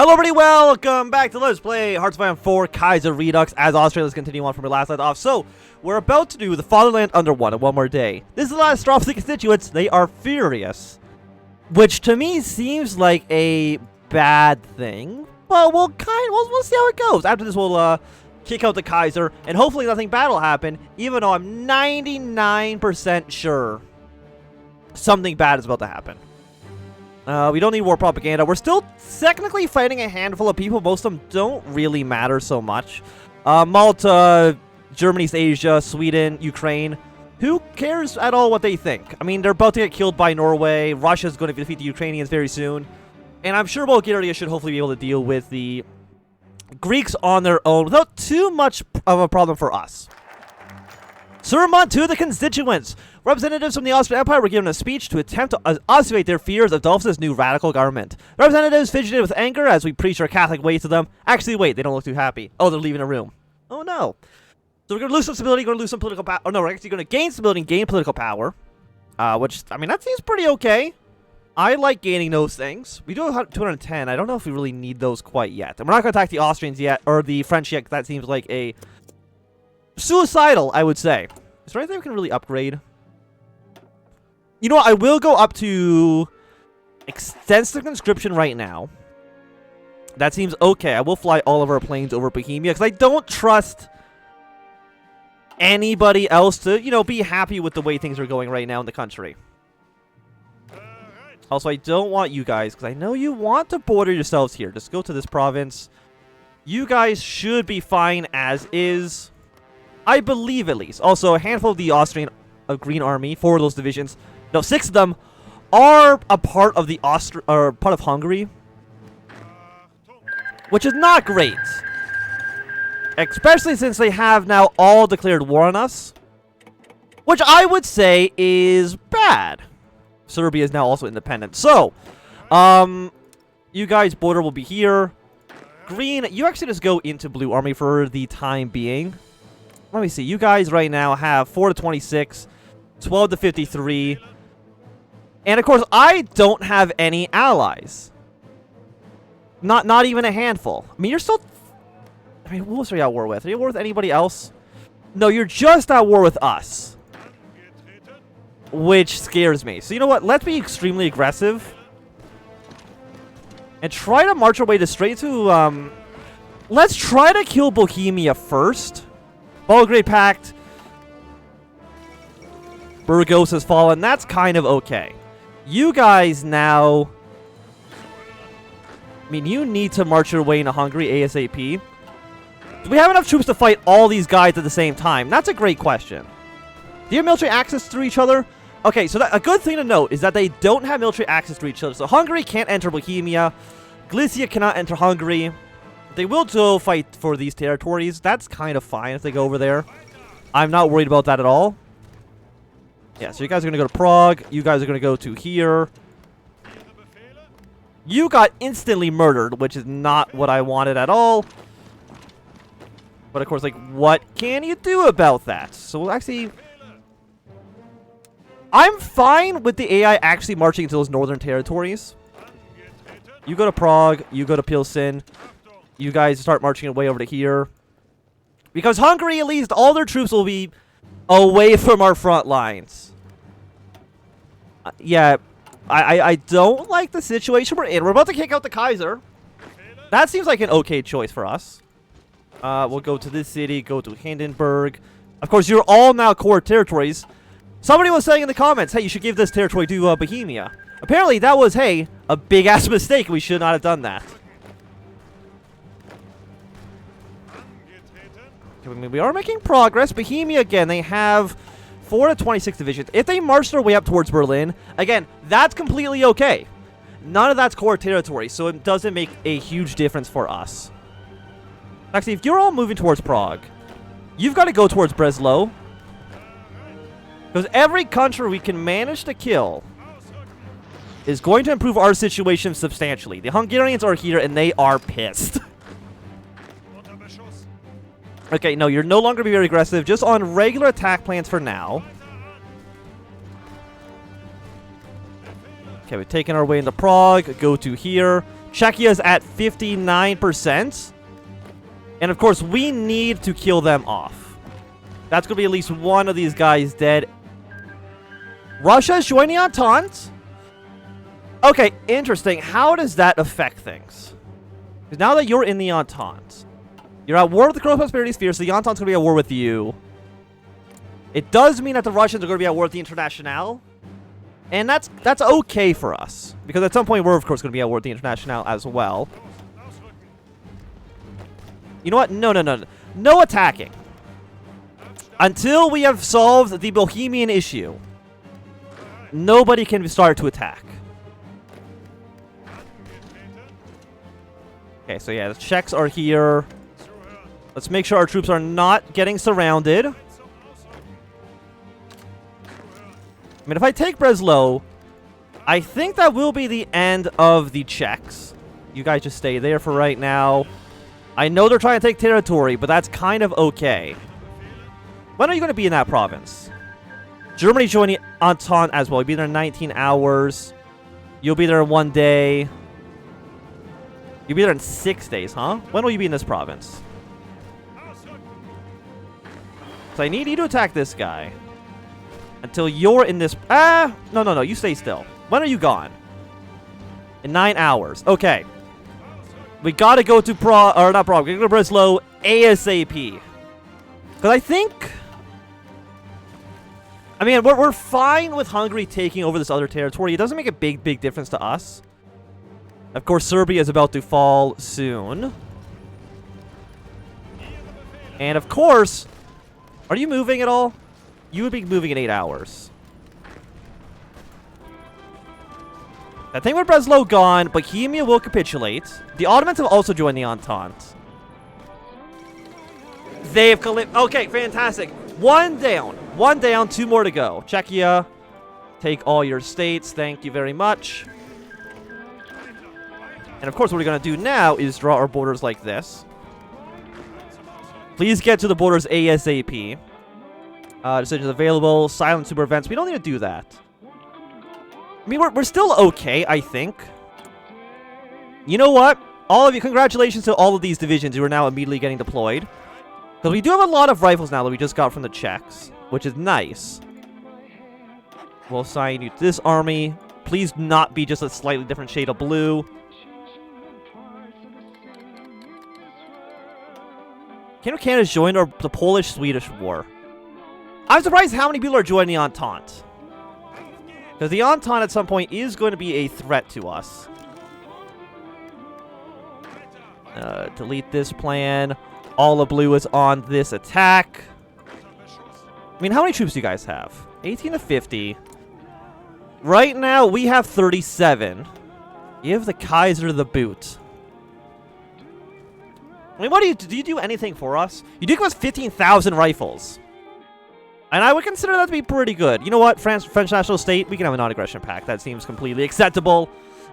Hello everybody, welcome back to Let's Play Hearts of Iron 4 Kaiserredux as Austria. Let's continue on from where we last left off. So, we're about to do the Fatherland under one in one more day. This is the last straw for the constituents. They are furious. Which to me seems like a bad thing. But we'll see how it goes. After this we'll kick out the Kaiser and hopefully nothing bad will happen, even though I'm 99% sure something bad is about to happen. We don't need war propaganda. We're still technically fighting a handful of people. Most of them don't really matter so much. Malta, Germany, East Asia, Sweden, Ukraine. Who cares at all what they think? I mean, they're about to get killed by Norway. Russia's going to defeat the Ukrainians very soon. And I'm sure Bulgaria should hopefully be able to deal with the Greeks on their own without too much of a problem for us. Sermon to the constituents. Representatives from the Austrian Empire were given a speech to attempt to oscillate their fears of Adolphus' new radical government. Representatives fidgeted with anger as we preached our Catholic ways to them. Actually, wait, they don't look too happy. Oh, they're leaving the room. Oh, no. So we're going to lose some stability, going to lose some political power. Oh, no, we're actually going to gain stability and gain political power. Which, I mean, that seems pretty okay. I like gaining those things. We do have 210. I don't know if we really need those quite yet. And we're not going to attack the Austrians yet, or the French yet, 'cause that seems like a suicidal, I would say. Is there anything we can really upgrade? You know what? I will go up to extensive conscription right now. That seems okay. I will fly all of our planes over Bohemia because I don't trust anybody else to, you know, be happy with the way things are going right now in the country. Also, I don't want you guys, because I know you want to border yourselves here. Just go to this province. You guys should be fine as is. I believe, at least. Also, a handful of the Austrian Green Army, 4 of those divisions, no, 6 of them, are a part of the part of Hungary, which is not great. Especially since they have now all declared war on us, which I would say is bad. Serbia is now also independent. So, you guys' border will be here. Green, you actually just go into Blue Army for the time being. Let me see. You guys right now have 4 to 26, 12 to 53. And, of course, I don't have any allies. Not even a handful. I mean, you're still... I mean, who else are you at war with? Are you at war with anybody else? No, you're just at war with us. Which scares me. So, you know what? Let's be extremely aggressive. And try to march our way to straight to... let's try to kill Bohemia first. Belgrade Pact. Burgos has fallen. That's kind of okay. You guys now... I mean, you need to march your way into Hungary ASAP. Do we have enough troops to fight all these guys at the same time? That's a great question. Do you have military access through each other? Okay, so a good thing to note is that they don't have military access to each other. So Hungary can't enter Bohemia. Galicia cannot enter Hungary. They will still fight for these territories. That's kind of fine if they go over there. I'm not worried about that at all. Yeah, so you guys are going to go to Prague. You guys are going to go to here. You got instantly murdered, which is not what I wanted at all. But, of course, like, what can you do about that? So, we'll actually... I'm fine with the AI actually marching into those northern territories. You go to Prague. You go to Pilsen. You guys start marching away over to here. Because Hungary, at least, all their troops will be away from our front lines. Yeah, I don't like the situation we're in. We're about to kick out the Kaiser. That seems like an okay choice for us. We'll go to this city, go to Hindenburg. Of course, you're all now core territories. Somebody was saying in the comments, hey, you should give this territory to Bohemia. Apparently, that was, hey, a big-ass mistake. We should not have done that. I mean, we are making progress. Bohemia, again, they have 4 to 26 divisions. If they march their way up towards Berlin, again, that's completely okay. None of that's core territory, so it doesn't make a huge difference for us. Actually, if you're all moving towards Prague, you've got to go towards Breslau. Because every country we can manage to kill is going to improve our situation substantially. The Hungarians are here, and they are pissed. Okay, no, you're no longer be very aggressive. Just on regular attack plans for now. Okay, we've taken our way into Prague. Go to here. Czechia's at 59%. And of course, we need to kill them off. That's going to be at least one of these guys dead. Russia is joining the Entente. Okay, interesting. How does that affect things? Because now that you're in the Entente, you're at war with the Crow Prosperity Sphere, so the Entente's going to be at war with you. It does mean that the Russians are going to be at war with the Internationale. And that's okay for us. Because at some point, we're, of course, going to be at war with the Internationale as well. You know what? No. No attacking. Until we have solved the Bohemian issue, nobody can start to attack. Okay, so yeah, the Czechs are here. Let's make sure our troops are not getting surrounded. I mean, if I take Breslau, I think that will be the end of the Czechs. You guys just stay there for right now. I know they're trying to take territory, but that's kind of okay. When are you going to be in that province? Germany joining Entente as well. You'll be there in 19 hours. You'll be there in 1 day. You'll be there in 6 days, huh? When will you be in this province? So I need you to attack this guy. Until you're in this... No. You stay still. When are you gone? In 9 hours. Okay. We gotta go to Prague... Or not Prague. We gotta go to Breslau ASAP. Because I think... I mean, we're fine with Hungary taking over this other territory. It doesn't make a big difference to us. Of course, Serbia is about to fall soon. And of course... Are you moving at all? You would be moving in 8 hours. I think with Breslau gone, Bohemia will capitulate. The Ottomans have also joined the Entente. They have... Okay, fantastic. One down, 2 more to go. Czechia, take all your states. Thank you very much. And of course, what we're going to do now is draw our borders like this. Please get to the borders ASAP. Decisions available. Silent super events. We don't need to do that. I mean, we're still okay, I think. You know what? All of you, congratulations to all of these divisions who are now immediately getting deployed. Because we do have a lot of rifles now that we just got from the Czechs, which is nice. We'll assign you to this army. Please not be just a slightly different shade of blue. Canada's joined the Polish-Swedish war. I'm surprised how many people are joining the Entente. Because the Entente at some point is going to be a threat to us. Delete this plan. All of blue is on this attack. I mean, how many troops do you guys have? 18 to 50. Right now, we have 37. Give the Kaiser the boot. I mean, what do you do anything for us? You do give us 15,000 rifles. And I would consider that to be pretty good. You know what? French National State, we can have a non-aggression pact. That seems completely acceptable.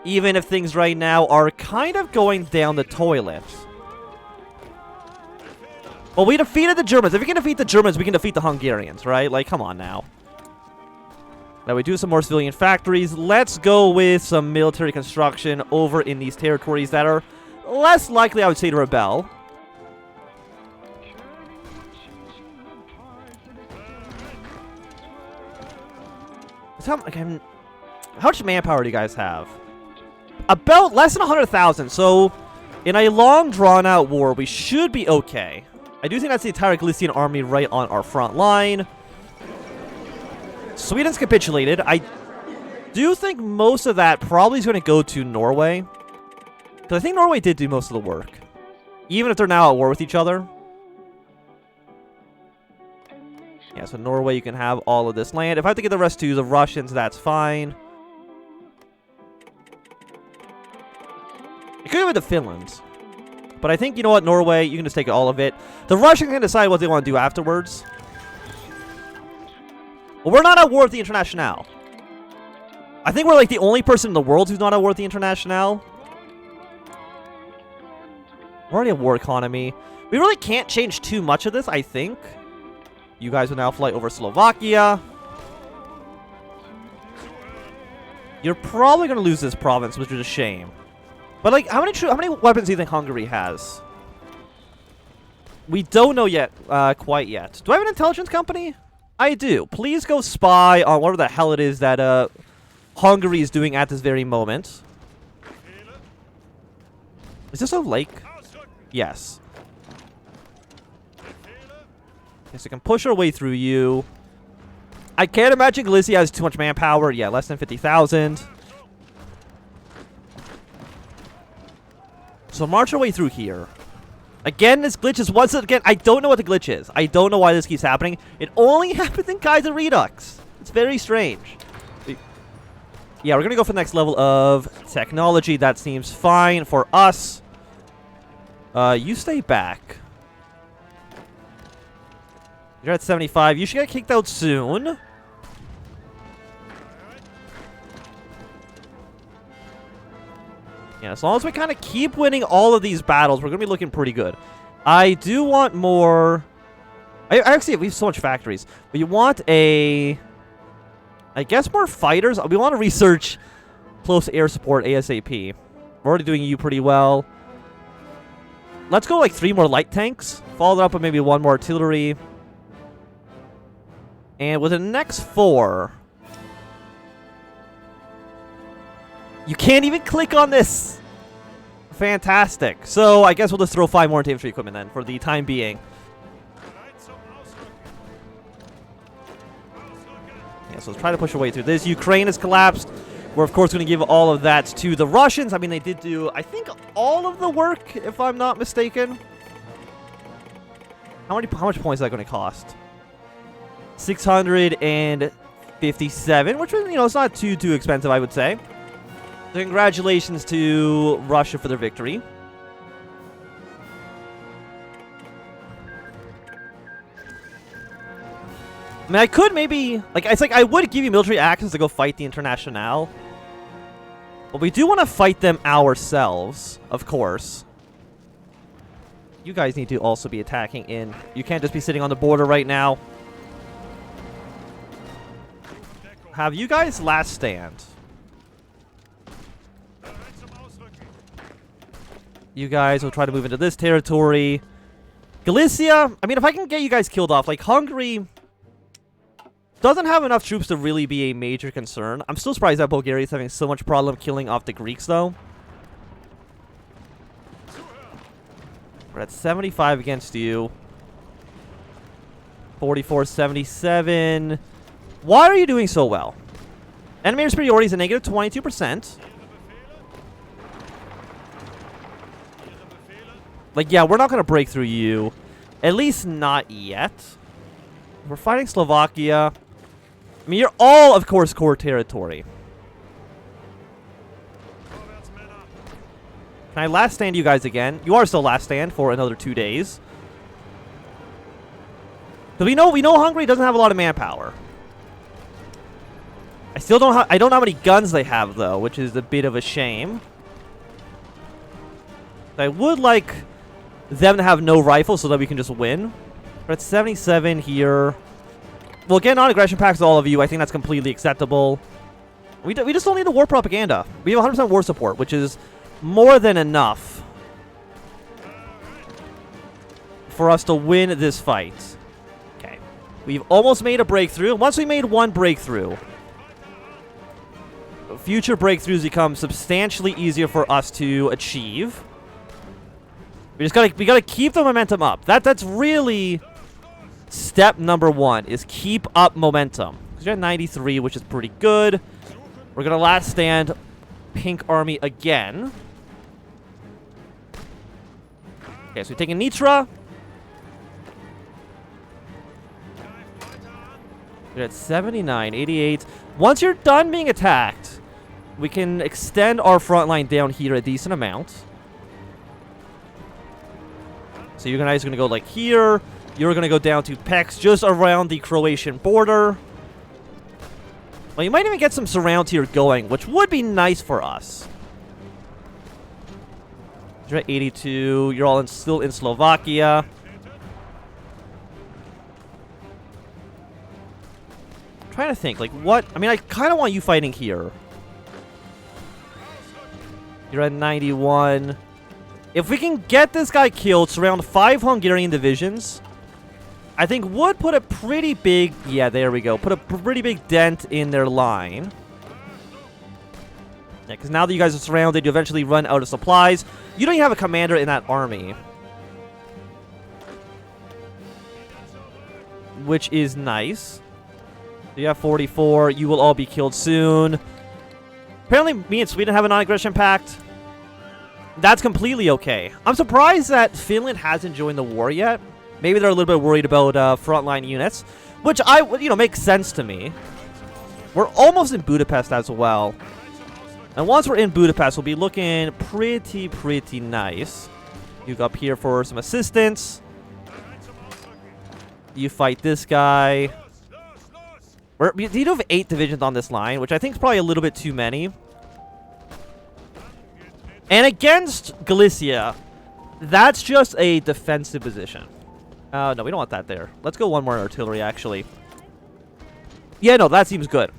Even if things right now are kind of going down the toilet. Well, we defeated the Germans. If we can defeat the Germans, we can defeat the Hungarians, right? Like, come on now. Now, we do some more civilian factories. Let's go with some military construction over in these territories that are less likely, I would say, to rebel. How much manpower do you guys have? About less than 100,000. So, in a long, drawn-out war, we should be okay. I do think that's the entire Galician army right on our front line. Sweden's capitulated. I do think most of that probably is going to go to Norway. Because I think Norway did do most of the work. Even if they're now at war with each other. Yeah, so Norway, you can have all of this land. If I have to get the rest to the Russians, that's fine. It could go into Finland. But I think, you know what, Norway, you can just take all of it. The Russians can decide what they want to do afterwards. Well, we're not at war with the Internationale. I think we're like the only person in the world who's not at war with the Internationale. We're already a war economy. We really can't change too much of this, I think. You guys will now fly over Slovakia. You're probably going to lose this province, which is a shame. But like, how many weapons do you think Hungary has? We don't know yet, quite yet. Do I have an intelligence company? I do. Please go spy on whatever the hell it is that Hungary is doing at this very moment. Is this a lake? Yes. Okay, so we can push our way through you. I can't imagine Galicia has too much manpower. Yeah, less than 50,000. So march our way through here. Again, this glitch is once again, I don't know what the glitch is. I don't know why this keeps happening. It only happens in Kaiserredux. It's very strange. Yeah, we're going to go for the next level of technology. That seems fine for us. You stay back. You're at 75. You should get kicked out soon. Yeah, as long as we kind of keep winning all of these battles, we're going to be looking pretty good. I do want more... I actually, we have so much factories. But you want a... I guess more fighters. We want to research close air support ASAP. We're already doing you pretty well. Let's go like 3 more light tanks. Follow it up with maybe 1 more artillery. And with the next 4... You can't even click on this! Fantastic. So, I guess we'll just throw 5 more into infantry equipment then, for the time being. Yeah, so let's try to push our way through this. Ukraine has collapsed. We're, of course, going to give all of that to the Russians. I mean, they did do, I think, all of the work, if I'm not mistaken. How much points is that going to cost? 657, which was, you know, it's not too expensive, I would say. So congratulations to Russia for their victory. I mean, I could maybe... Like, it's like I would give you military access to go fight the Internationale. But we do want to fight them ourselves, of course. You guys need to also be attacking in. You can't just be sitting on the border right now. Have you guys last stand. You guys will try to move into this territory. Galicia, I mean, if I can get you guys killed off, like, Hungary doesn't have enough troops to really be a major concern. I'm still surprised that Bulgaria is having so much problem killing off the Greeks, though. We're at 75 against you. 44, 77. Why are you doing so well? Enemy superiority is a negative 22%. Like, yeah, we're not going to break through you. At least not yet. We're fighting Slovakia. I mean, you're all, of course, core territory. Can I last stand you guys again? You are still last stand for another 2 days. Because we know Hungary doesn't have a lot of manpower. I don't know how many guns they have, though, which is a bit of a shame. I would like them to have no rifles so that we can just win. We're at 77 here. We'll get non-aggression packs to all of you. I think that's completely acceptable. We just don't need the war propaganda. We have 100% war support, which is more than enough for us to win this fight. Okay. We've almost made a breakthrough. Once we made 1 breakthrough, future breakthroughs become substantially easier for us to achieve. We gotta keep the momentum up. That's really step number 1 is keep up momentum. Because you're at 93, which is pretty good. We're gonna last stand Pink Army again. Okay, so we're taking Nitra. You're at 79, 88. Once you're done being attacked, we can extend our front line down here a decent amount. So you guys are going to go like here. You're going to go down to Pex, just around the Croatian border. Well, you might even get some surround here going, which would be nice for us. You're at 82. You're all still in Slovakia. I'm trying to think, like, what? I mean, I kind of want you fighting here. You're at 91. If we can get this guy killed, surround 5 Hungarian divisions, I think would put a pretty big... Yeah, there we go. Put a pretty big dent in their line. Yeah, because now that you guys are surrounded, you eventually run out of supplies. You don't even have a commander in that army, which is nice. So you have 44. You will all be killed soon. Apparently, me and Sweden have a non-aggression pact. That's completely okay. I'm surprised that Finland hasn't joined the war yet. Maybe they're a little bit worried about frontline units, which makes sense to me. We're almost in Budapest as well. And once we're in Budapest, we'll be looking pretty nice. You go up here for some assistance. You fight this guy. You do have 8 divisions on this line, which I think is probably a little bit too many. And against Galicia, that's just a defensive position. No, we don't want that there. Let's go one more artillery, actually. Yeah, no, that seems good.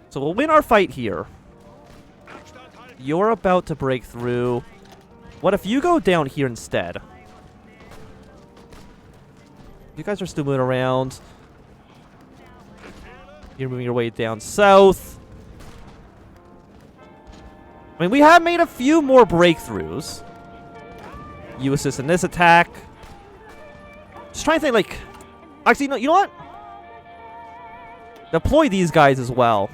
So we'll win our fight here. You're about to break through. What if you go down here instead? You guys are still moving around. You're moving your way down south. I mean, we have made a few more breakthroughs. You assist in this attack. Just trying to think, like... Actually, no, you know what? Deploy these guys as well.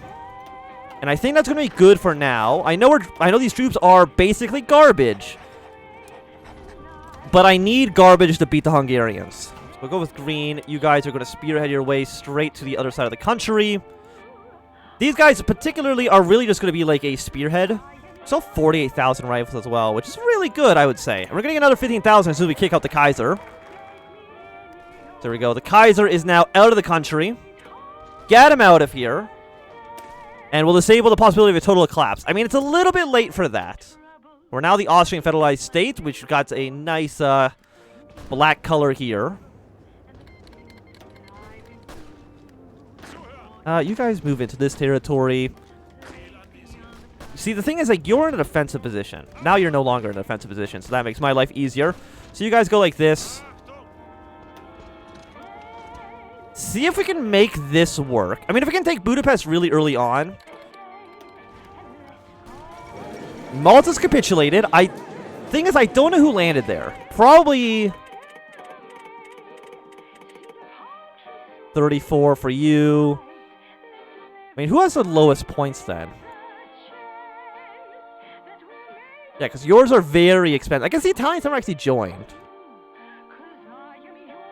And I think that's going to be good for now. I know these troops are basically garbage. But I need garbage to beat the Hungarians. So we'll go with green. You guys are going to spearhead your way straight to the other side of the country. These guys particularly are really just going to be like a spearhead. So 48,000 rifles as well, which is really good, I would say. And we're getting another 15,000 as soon as we kick out the Kaiser. There we go. The Kaiser is now out of the country. Get him out of here. And we'll disable the possibility of a total collapse. I mean, it's a little bit late for that. We're now the Austrian federalized state, which got a nice black color here. You guys move into this territory. See, the thing is, like, you're in a defensive position. Now you're no longer in a defensive position, so that makes my life easier. So you guys go like this. See if we can make this work. I mean, if we can take Budapest really early on. Malta's capitulated. Thing is, I don't know who landed there. Probably 34 for you. I mean, who has the lowest points then? Yeah, because yours are very expensive. I guess the Italians never actually joined.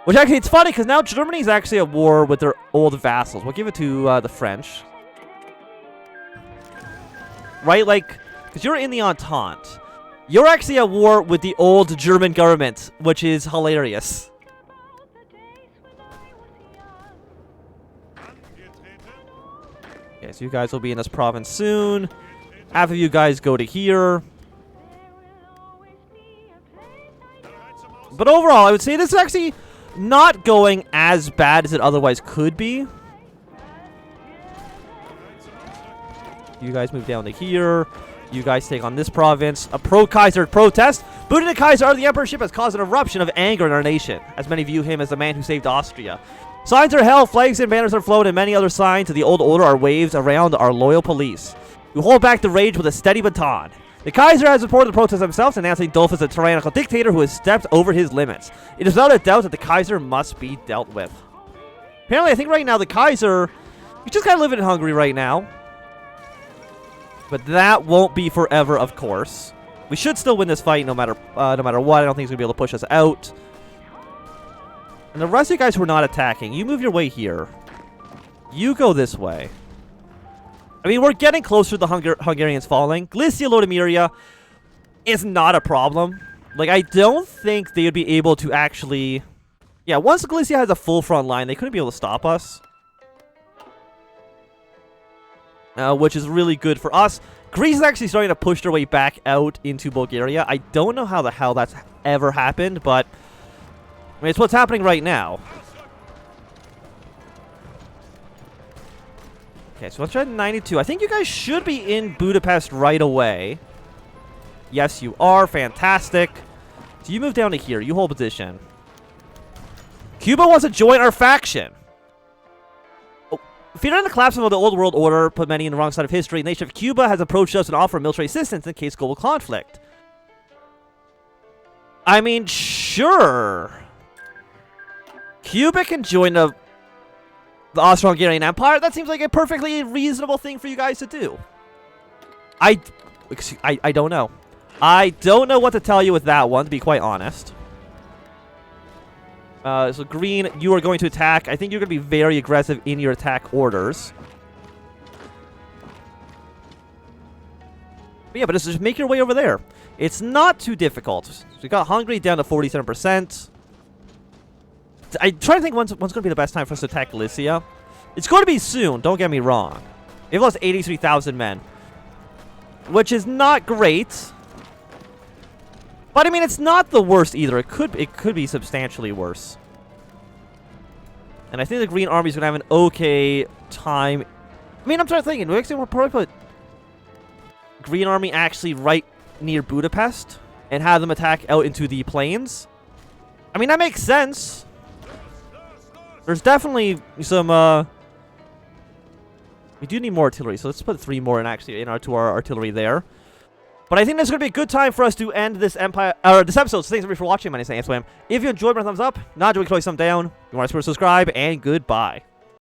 Which actually, it's funny, because now Germany's actually at war with their old vassals. We'll give it to the French. Right? Like, because you're in the Entente. You're actually at war with the old German government, which is hilarious. Okay, so you guys will be in this province soon. Half of you guys go to here. But overall, I would say this is actually not going as bad as it otherwise could be. You guys move down to here. You guys take on this province. A pro-Kaiser protest. Buddha the Kaiser of the Emperorship has caused an eruption of anger in our nation, as many view him as the man who saved Austria. Signs are held, flags and banners are flown, and many other signs of the old order are waved around our loyal police. We hold back the rage with a steady baton. The Kaiser has supported the protest himself, announcing Dolph as a tyrannical dictator who has stepped over his limits. It is without a doubt that the Kaiser must be dealt with. Apparently, I think right now the Kaiser... He's just kind of living in Hungary right now. But that won't be forever, of course. We should still win this fight no matter what. I don't think he's going to be able to push us out. And the rest of you guys who are not attacking, you move your way here. You go this way. I mean, we're getting closer to the Hungarians falling. Galicia Lodomeria is not a problem. Like, I don't think they would be able to actually... Yeah, once Galicia has a full front line, they couldn't be able to stop us. Which is really good for us. Greece is actually starting to push their way back out into Bulgaria. I don't know how the hell that's ever happened, but... I mean, it's what's happening right now. Okay, so let's try 92. I think you guys should be in Budapest right away. Yes, you are. Fantastic. So you move down to here. You hold position. Cuba wants to join our faction. Oh, fearing the collapse of the old world order put many in the wrong side of history, the nation of Cuba has approached us and offered military assistance in case global conflict. I mean, sure. Cuba can join the Austro-Hungarian Empire. That seems like a perfectly reasonable thing for you guys to do. I don't know. I don't know what to tell you with that one, to be quite honest. So green, you are going to attack. I think you're going to be very aggressive in your attack orders. But yeah, but just make your way over there. It's not too difficult. So we got Hungary down to 47%. I'm trying to think when's going to be the best time for us to attack Lycia. It's going to be soon, don't get me wrong. They've lost 83,000 men. Which is not great. But I mean, it's not the worst either. It could be substantially worse. And I think the Green Army is going to have an okay time. I mean, I'm trying to think. We'll probably put Green Army actually right near Budapest and have them attack out into the plains. I mean, that makes sense. There's definitely some, we do need more artillery, so let's put 3 more into our artillery there. But I think this is going to be a good time for us to end this this episode. So thanks everybody for watching. My name is Swam. If you enjoyed, my thumbs up. Not enjoyed, click thumb down. If you want to subscribe, and goodbye.